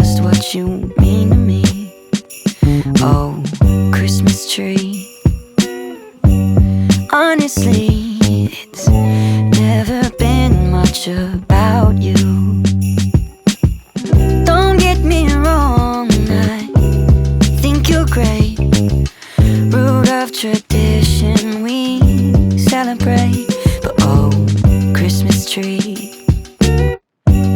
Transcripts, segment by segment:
just what you mean to me. Oh, Christmas tree. Honestly, it's never been much about you. Don't get me wrong, I think you're great. Root of tradition we celebrate. But oh, Christmas tree,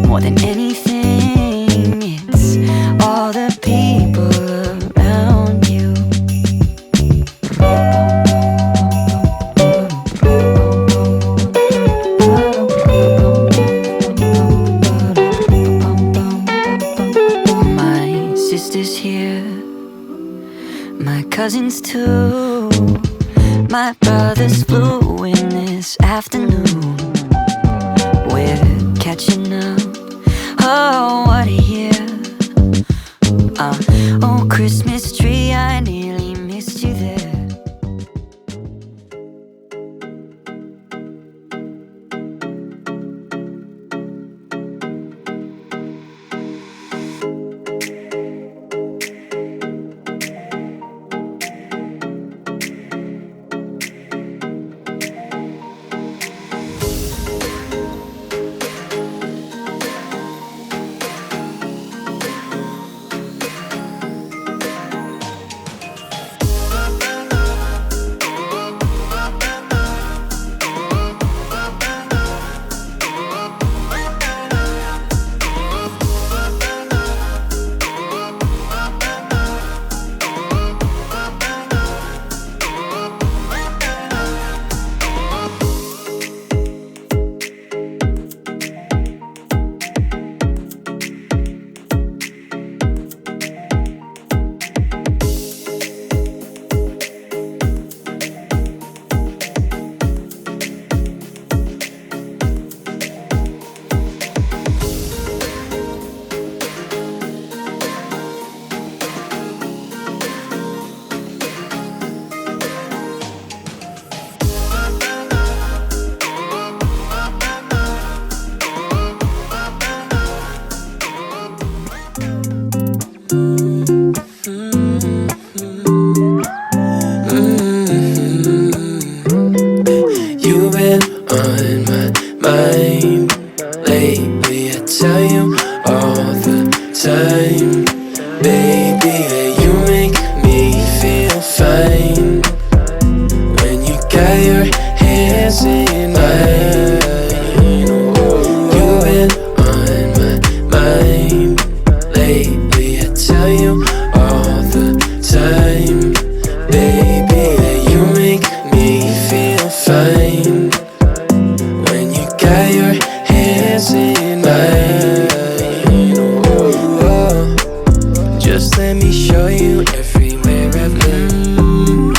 more than anything, it's all the people around you. My sister's here, my cousins too. My brothers flew in this afternoon. We're catching up. Oh, what a year. Oh, Christmas tree, I nearly missed you there. You've been on my mind lately, I tell you all the time. Baby, you make me feel fine when you got your hands in mine. You've been on my mind lately, I tell you all the time. Baby, you make me feel fine when you got your hands in mine. Just let me show you everywhere I've been.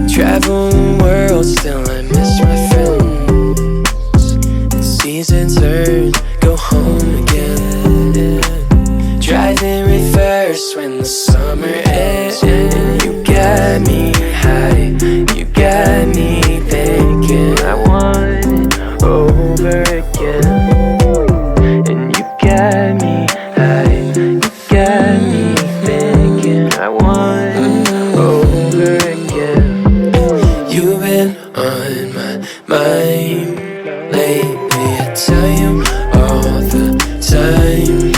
Travel the world, still I miss my friends. The seasons turn, go home again. Drive in reverse when the summer ends. And you got me high, you got me thinking I want it over again. And you got me high, you got me thinking I want it over again. You've been on my mind lately, I tell you all the time.